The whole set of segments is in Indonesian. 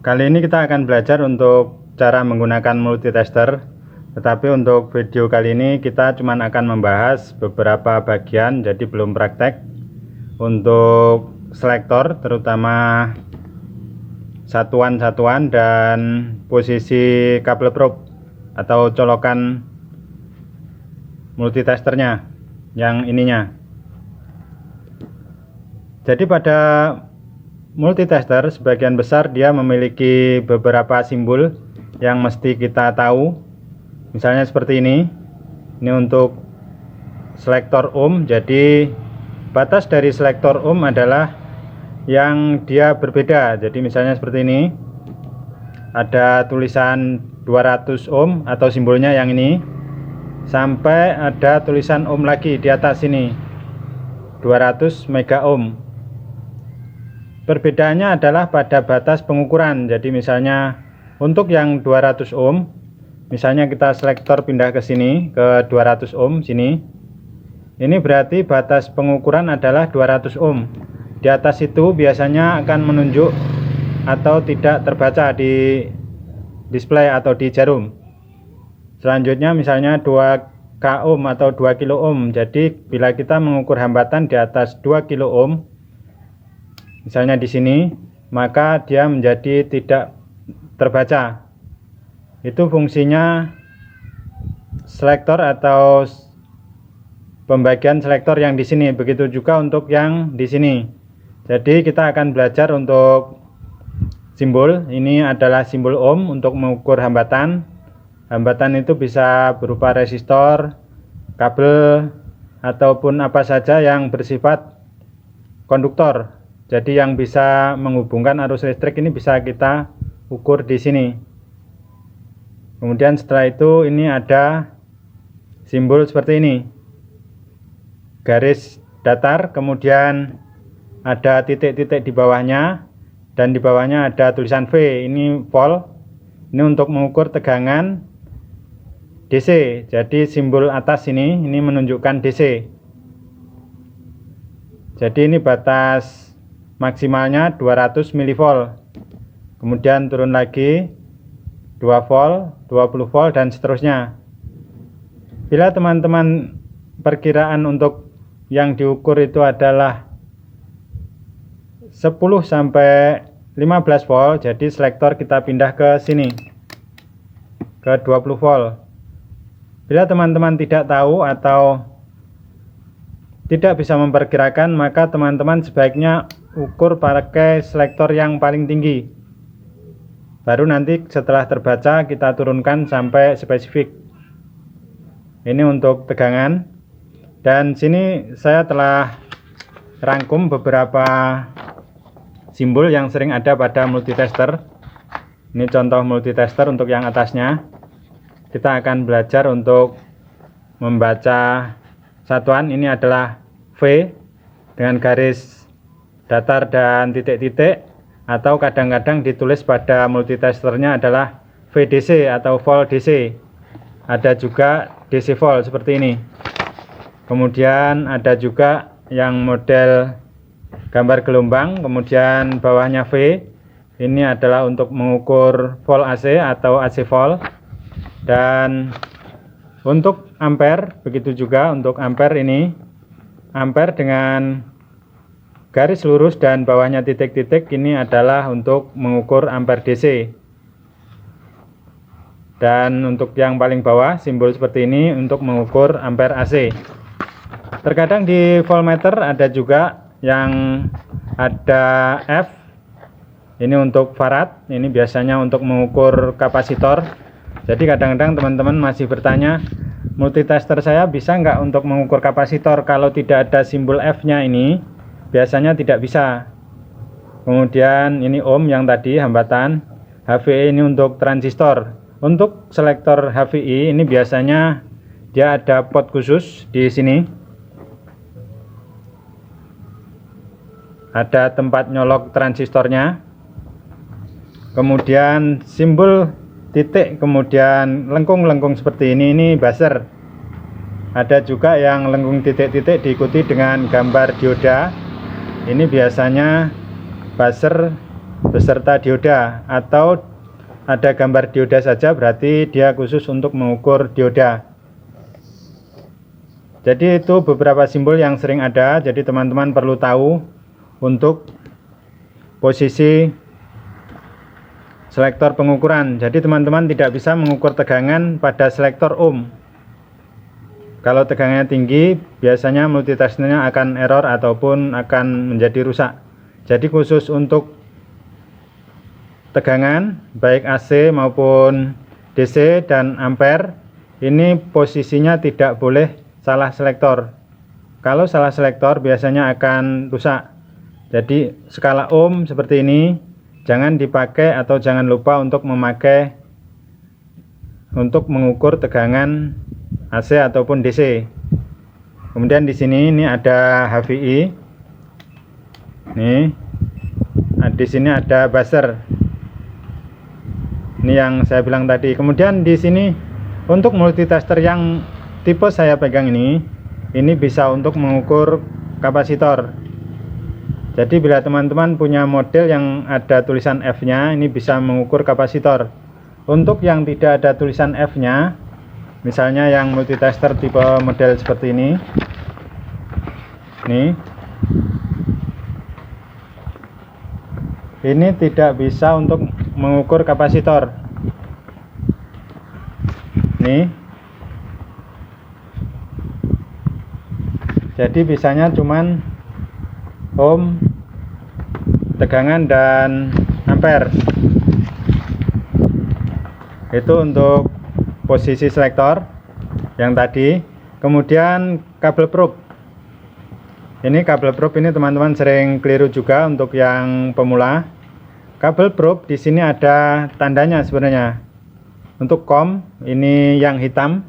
Kali ini kita akan belajar untuk cara menggunakan multitester. Tetapi untuk video kali ini kita cuma akan membahas beberapa bagian, jadi belum praktek. Untuk selektor terutama satuan-satuan dan posisi kabel probe atau colokan multitesternya yang ininya. Jadi pada multitester sebagian besar dia memiliki beberapa simbol yang mesti kita tahu. Misalnya seperti ini untuk selektor ohm. Jadi batas dari selektor ohm adalah yang dia berbeda. Jadi misalnya seperti ini ada tulisan 200 ohm atau simbolnya yang ini, sampai ada tulisan ohm lagi di atas ini 200 mega ohm. Perbedaannya adalah pada batas pengukuran. Jadi misalnya untuk yang 200 ohm, misalnya kita selektor pindah ke sini ke 200 ohm sini. Ini berarti batas pengukuran adalah 200 ohm. Di atas itu biasanya akan menunjuk atau tidak terbaca di display atau di jarum. Selanjutnya misalnya 2K ohm atau 2 kilo ohm. Jadi bila kita mengukur hambatan di atas 2 kilo ohm, misalnya di sini, maka dia menjadi tidak terbaca. Itu fungsinya selektor atau pembagian selektor yang di sini. Begitu juga untuk yang di sini. Jadi kita akan belajar untuk simbol. Ini adalah simbol ohm untuk mengukur hambatan. Hambatan itu bisa berupa resistor, kabel, ataupun apa saja yang bersifat konduktor. Jadi yang bisa menghubungkan arus listrik ini bisa kita ukur di sini. Kemudian setelah itu ini ada simbol seperti ini. Garis datar, kemudian ada titik-titik di bawahnya, dan di bawahnya ada tulisan V. Ini volt. Ini untuk mengukur tegangan DC. Jadi simbol atas ini menunjukkan DC. Jadi ini batas maksimalnya 200 mV. Kemudian turun lagi 2 volt, 20 volt, dan seterusnya. Bila teman-teman perkiraan untuk yang diukur itu adalah 10 sampai 15 volt, jadi selektor kita pindah ke sini ke 20 volt. Bila teman-teman tidak tahu atau tidak bisa memperkirakan, maka teman-teman sebaiknya ukur pakai selektor yang paling tinggi. Baru nanti setelah terbaca kita turunkan sampai spesifik. Ini untuk tegangan. Dan sini saya telah rangkum beberapa simbol yang sering ada pada multitester. Ini contoh multitester untuk yang atasnya. Kita akan belajar untuk membaca satuan. Ini adalah V dengan garis datar dan titik-titik, atau kadang-kadang ditulis pada multitesternya adalah VDC atau volt DC. Ada juga DC volt seperti ini. Kemudian ada juga yang model gambar gelombang, kemudian bawahnya V. Ini adalah untuk mengukur volt AC atau AC volt. Dan untuk ampere, begitu juga untuk ampere ini. Ampere dengan garis lurus dan bawahnya titik-titik ini adalah untuk mengukur ampere DC. Dan untuk yang paling bawah simbol seperti ini untuk mengukur ampere AC. Terkadang di voltmeter ada juga yang ada F. Ini untuk farad. Ini biasanya untuk mengukur kapasitor. Jadi kadang-kadang teman-teman masih bertanya, multitester saya bisa nggak untuk mengukur kapasitor kalau tidak ada simbol F-nya ini? Biasanya tidak bisa. Kemudian ini ohm yang tadi hambatan. HVI ini untuk transistor. Untuk selektor HVI ini biasanya dia ada pot khusus di sini. Ada tempat nyolok transistornya. Kemudian simbol titik, kemudian lengkung-lengkung seperti ini buzzer. Ada juga yang lengkung titik-titik diikuti dengan gambar dioda. Ini biasanya buzzer beserta dioda, atau ada gambar dioda saja berarti dia khusus untuk mengukur dioda. Jadi itu beberapa simbol yang sering ada, jadi teman-teman perlu tahu untuk posisi selektor pengukuran. Jadi teman-teman tidak bisa mengukur tegangan pada selektor ohm. Kalau tegangannya tinggi, biasanya multitesternya akan error ataupun akan menjadi rusak. Jadi khusus untuk tegangan baik AC maupun DC dan ampere, ini posisinya tidak boleh salah selektor. Kalau salah selektor biasanya akan rusak. Jadi skala ohm seperti ini jangan dipakai atau jangan lupa untuk memakai untuk mengukur tegangan AC ataupun DC. Kemudian di sini ini ada HVI. Nih. Nah, di sini ada buzzer. Ini yang saya bilang tadi. Kemudian di sini untuk multitester yang tipe saya pegang ini bisa untuk mengukur kapasitor. Jadi bila teman-teman punya model yang ada tulisan F-nya, ini bisa mengukur kapasitor. Untuk yang tidak ada tulisan F-nya, misalnya yang multitester tipe model seperti ini, ini tidak bisa untuk mengukur kapasitor. Nih. Jadi bisanya cuman ohm, tegangan dan ampere. Itu untuk posisi selektor yang tadi. Kemudian kabel probe. Ini kabel probe ini teman-teman sering keliru juga untuk yang pemula. Kabel probe di sini ada tandanya sebenarnya. Untuk COM ini yang hitam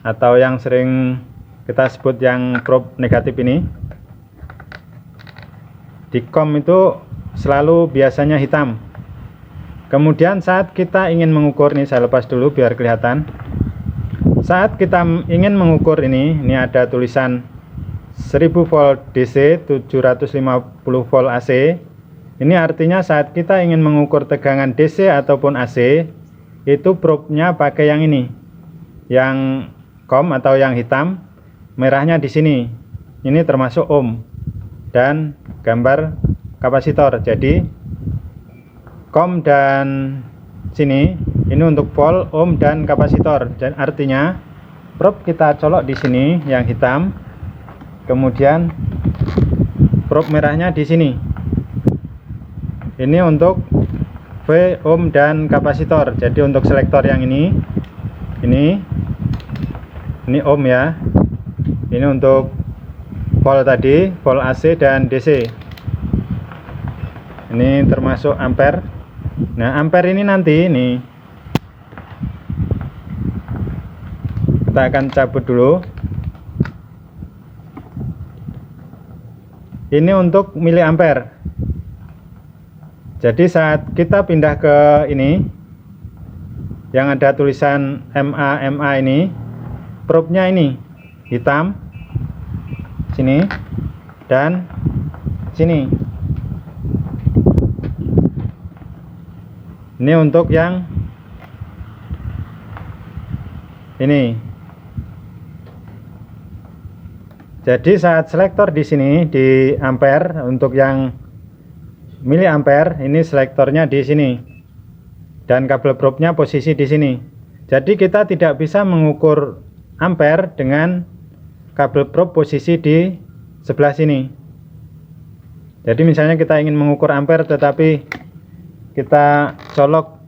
atau yang sering kita sebut yang probe negatif ini. Di COM itu selalu biasanya hitam. Kemudian saat kita ingin mengukur, ini saya lepas dulu biar kelihatan. Saat kita ingin mengukur ini ada tulisan 1000 volt DC, 750 volt AC. Ini artinya saat kita ingin mengukur tegangan DC ataupun AC, itu probe-nya pakai yang ini. Yang COM atau yang hitam. Merahnya di sini, ini termasuk ohm dan gambar kapasitor. Jadi COM dan sini ini untuk volt, ohm dan kapasitor. Dan artinya probe kita colok di sini yang hitam, kemudian probe merahnya di sini. Ini untuk V, ohm dan kapasitor. Jadi untuk selektor yang ini ohm ya. Ini untuk volt tadi, volt AC dan DC. Ini termasuk ampere. Nah, ampere ini nanti kita akan cabut dulu. Ini untuk miliampere. Jadi saat kita pindah ke ini yang ada tulisan MA ini, probe-nya ini hitam sini dan sini. Ini untuk yang ini. Jadi saat selektor di sini di ampere, untuk yang miliampere ini selektornya di sini dan kabel probe-nya posisi di sini. Jadi kita tidak bisa mengukur ampere dengan kabel probe posisi di sebelah sini. Jadi misalnya kita ingin mengukur ampere tetapi kita colok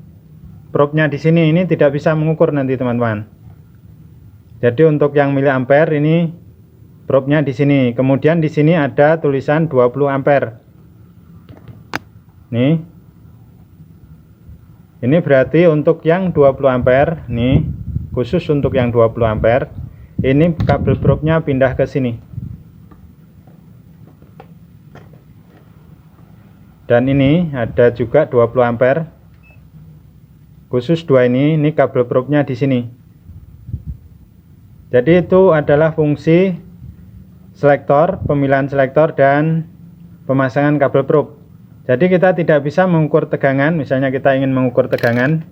probe-nya di sini, ini tidak bisa mengukur nanti teman-teman. Jadi untuk yang miliampere ini probe-nya di sini. Kemudian di sini ada tulisan 20 ampere. Nih. Ini berarti untuk yang 20 ampere, nih, khusus untuk yang 20 ampere. Ini kabel probe-nya pindah ke sini. Dan ini ada juga 20 ampere. Khusus dua ini kabel probe-nya di sini. Jadi itu adalah fungsi selektor, pemilihan selektor dan pemasangan kabel probe. Jadi kita tidak bisa mengukur tegangan. Misalnya kita ingin mengukur tegangan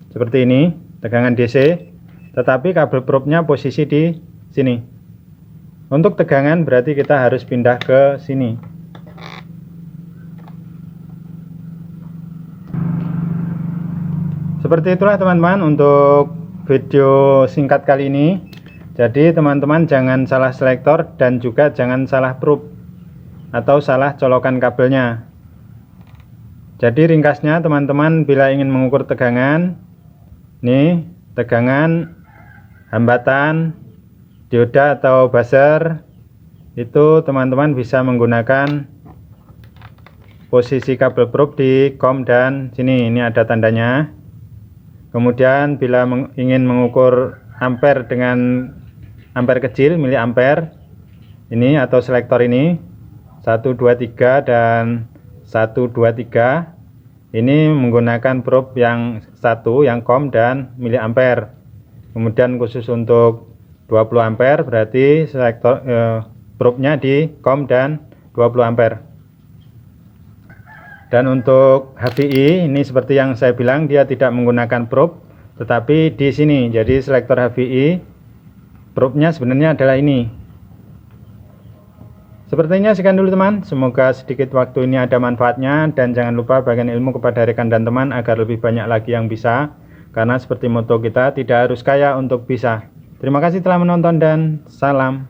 seperti ini, tegangan DC, tetapi kabel probe-nya posisi di sini. Untuk tegangan berarti kita harus pindah ke sini. Seperti itulah teman-teman untuk video singkat kali ini. Jadi teman-teman jangan salah selektor dan juga jangan salah probe atau salah colokan kabelnya. Jadi ringkasnya teman-teman bila ingin mengukur tegangan, nih tegangan, hambatan, dioda atau buzzer, itu teman-teman bisa menggunakan posisi kabel probe di COM dan sini, ini ada tandanya. Kemudian bila ingin mengukur ampere dengan ampere kecil, miliampere, ini atau selektor ini 1, 2, 3 dan 1, 2, 3, ini menggunakan probe yang satu, yang COM dan miliampere. Kemudian khusus untuk 20 ampere berarti selektor probe-nya di COM dan 20 ampere. Dan untuk HVI ini seperti yang saya bilang, dia tidak menggunakan probe tetapi di sini. Jadi selektor HVI probe-nya sebenarnya adalah ini. Sepertinya sekian dulu teman, semoga sedikit waktu ini ada manfaatnya, dan jangan lupa bagikan ilmu kepada rekan dan teman agar lebih banyak lagi yang bisa, karena seperti moto kita, tidak harus kaya untuk bisa. Terima kasih telah menonton dan salam.